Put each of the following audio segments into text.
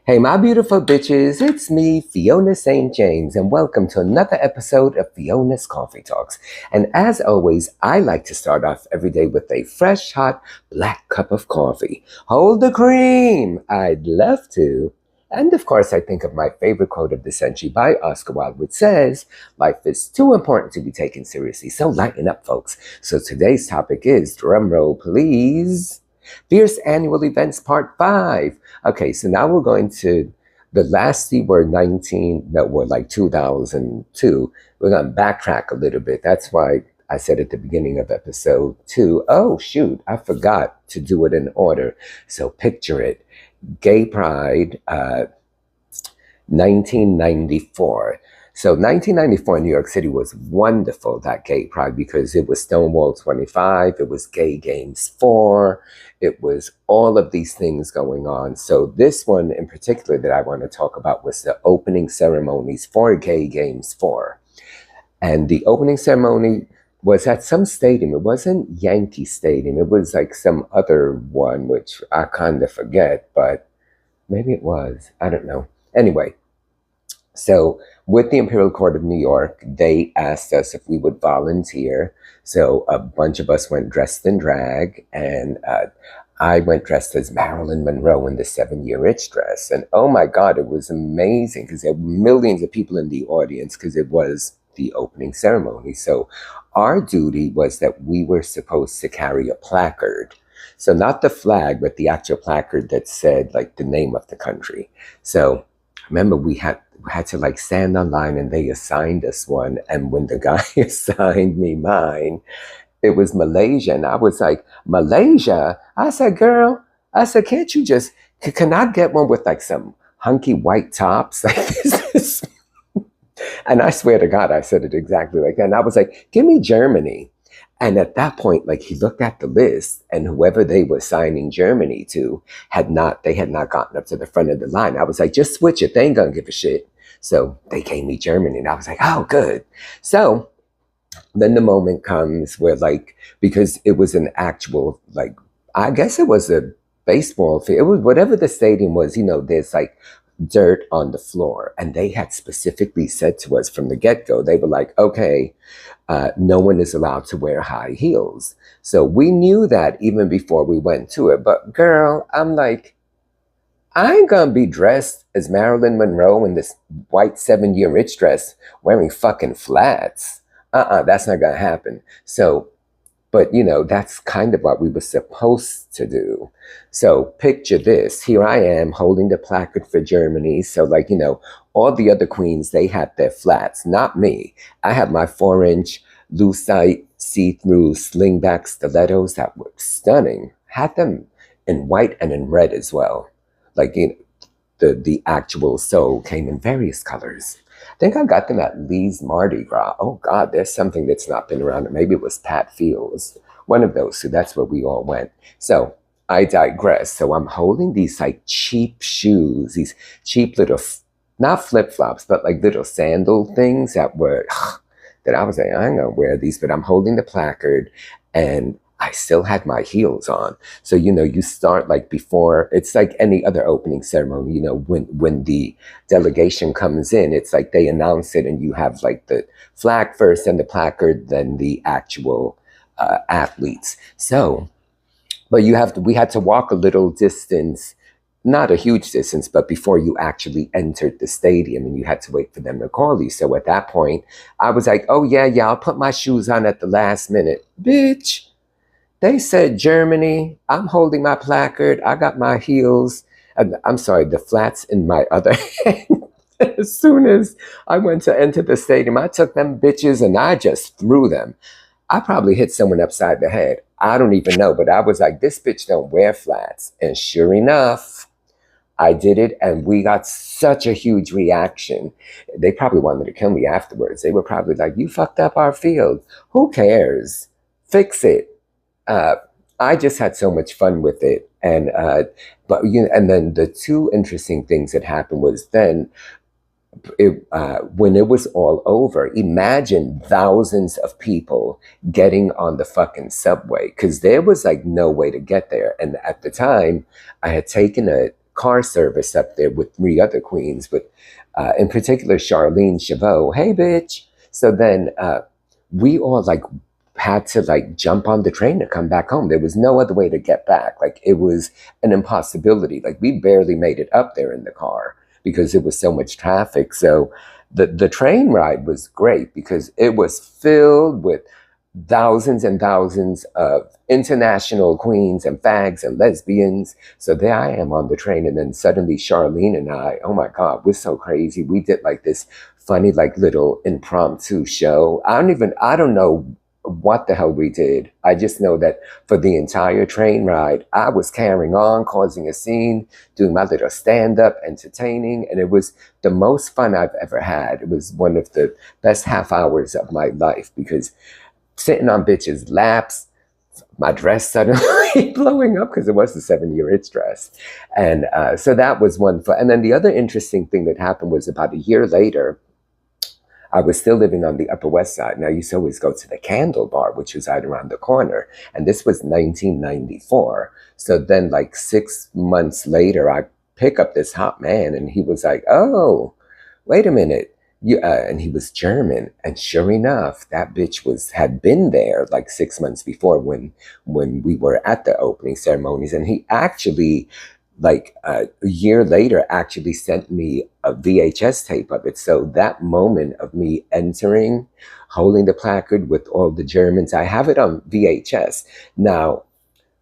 Hey, my beautiful bitches, it's me, Fiona St. James, and welcome to another episode of Fiona's Coffee Talks. And as always, I like to start off every day with a fresh, hot, black cup of coffee. Hold the cream! I'd love to. And of course, I think of my favorite quote of the century by Oscar Wilde, which says, "Life is too important to be taken seriously, so lighten up, folks." So today's topic is, drumroll please, Fierce Annual Events Part 5. Okay, so now we're going to the last C word 2002. We're going to backtrack a little bit. That's why I said at the beginning of episode 2, oh shoot, I forgot to do it in order. So picture it. Gay Pride, 1994. So 1994 in New York City was wonderful, that Gay Pride, because it was Stonewall 25, it was Gay Games 4, it was all of these things going on. So this one in particular that I want to talk about was the opening ceremonies for Gay Games 4. And the opening ceremony was at some stadium. It wasn't Yankee Stadium. It was like some other one, which I kind of forget, but maybe it was. I don't know. Anyway. So with the Imperial Court of New York, they asked us if we would volunteer. So a bunch of us went dressed in drag, and I went dressed as Marilyn Monroe in the 7-Year Itch dress. And oh my God, it was amazing because there were millions of people in the audience because it was the opening ceremony. So our duty was that we were supposed to carry a placard. So not the flag, but the actual placard that said like the name of the country. So remember, we had to like stand online, and they assigned us one. And when the guy assigned me mine, it was Malaysia. And I was like, Malaysia? I said, girl, can't you just, can I get one with like some hunky white tops? Like this? And I swear to God, I said it exactly like that. And I was like, give me Germany. And at that point, like, he looked at the list, and whoever they were signing Germany to had not gotten up to the front of the line. I was like, just switch it. They ain't gonna give a shit. So they gave me Germany, and I was like, oh, good. So then the moment comes where, like, because it was an actual, like, I guess it was a baseball field. It was whatever the stadium was, there's like dirt on the floor. And they had specifically said to us from the get-go, they were like, okay, no one is allowed to wear high heels. So we knew that even before we went to it. But girl, I'm like, I ain't gonna be dressed as Marilyn Monroe in this white 7-Year Itch dress wearing fucking flats. That's not gonna happen. So, but that's kind of what we were supposed to do. So picture this. Here I am holding the placard for Germany. So like, all the other queens, they had their flats, not me. I had my 4-inch lucite see-through slingback stilettos that were stunning. Had them in white and in red as well. Like, the actual sole came in various colors. I think I got them at Lee's Mardi Gras. Oh God, there's something that's not been around. Maybe it was Pat Fields. One of those. So that's where we all went. So I digress. So I'm holding these like cheap shoes, these cheap little, not flip-flops, but like little sandal things that were, that I was like, I ain't gonna wear these, but I'm holding the placard, and I still had my heels on. So, you start like before, it's like any other opening ceremony, when the delegation comes in, it's like they announce it, and you have like the flag first and the placard, then the actual athletes. So, but we had to walk a little distance, not a huge distance, but before you actually entered the stadium, and you had to wait for them to call you. So at that point, I was like, oh yeah, I'll put my shoes on at the last minute. Bitch. They said Germany. I'm holding my placard. I got my heels. I'm sorry, the flats in my other hand. As soon as I went to enter the stadium, I took them bitches and I just threw them. I probably hit someone upside the head. I don't even know, but I was like, this bitch don't wear flats. And sure enough, I did it, and we got such a huge reaction. They probably wanted to kill me afterwards. They were probably like, you fucked up our field. Who cares? Fix it. I just had so much fun with it. And and then the two interesting things that happened was then, when it was all over, imagine thousands of people getting on the fucking subway, because there was like no way to get there. And at the time, I had taken a car service up there with 3 other queens, but in particular, Charlene Chabot. Hey, bitch. So then we all like had to like jump on the train to come back home. There was no other way to get back. Like it was an impossibility. Like we barely made it up there in the car because it was so much traffic. So the train ride was great because it was filled with thousands and thousands of international queens and fags and lesbians. So there I am on the train, and then suddenly Charlene and I, oh my God, we're so crazy. We did like this funny, like little impromptu show. I don't know what the hell we did. I just know that for the entire train ride, I was carrying on, causing a scene, doing my little stand-up, entertaining, and it was the most fun I've ever had. It was one of the best half hours of my life because sitting on bitches' laps, my dress suddenly blowing up because it was the 7-year itch dress. And so that was one fun. And then the other interesting thing that happened was about a year later, I was still living on the Upper West Side. And I used to always go to the Candle Bar, which was right around the corner. And this was 1994. So then like 6 months later, I pick up this hot man and he was like, oh, wait a minute. And he was German. And sure enough, that bitch had been there like 6 months before when we were at the opening ceremonies. And he actually, like a year later, actually sent me a VHS tape of it. So that moment of me entering, holding the placard with all the Germans, I have it on VHS. Now,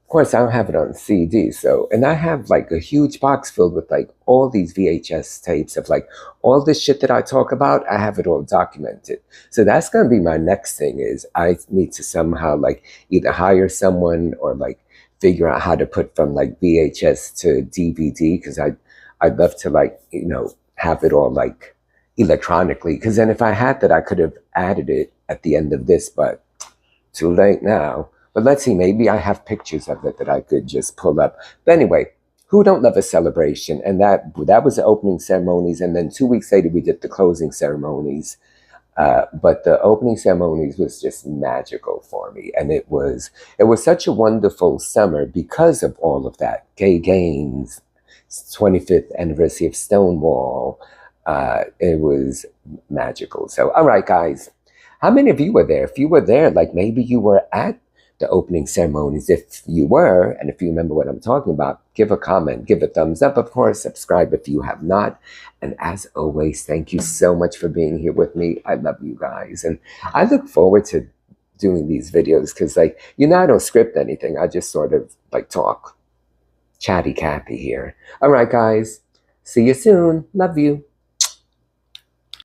of course, I don't have it on CD. So, and I have like a huge box filled with like all these VHS tapes of like all this shit that I talk about. I have it all documented. So that's going to be my next thing is I need to somehow like either hire someone or like figure out how to put from like VHS to DVD because I'd love to like, have it all like electronically. Because then if I had that, I could have added it at the end of this, but too late now. But let's see, maybe I have pictures of it that I could just pull up. But anyway, who don't love a celebration? And that was the opening ceremonies. And then 2 weeks later, we did the closing ceremonies. But the opening ceremonies was just magical for me. And it was such a wonderful summer because of all of that. Gay Games, 25th anniversary of Stonewall. It was magical. So, all right, guys. How many of you were there? If you were there, like maybe you were at the opening ceremonies. If you were, and if you remember what I'm talking about, give a comment, give a thumbs up, of course, subscribe if you have not. And as always, thank you so much for being here with me. I love you guys. And I look forward to doing these videos because I don't script anything. I just sort of like talk. Chatty Cathy here. All right, guys. See you soon. Love you.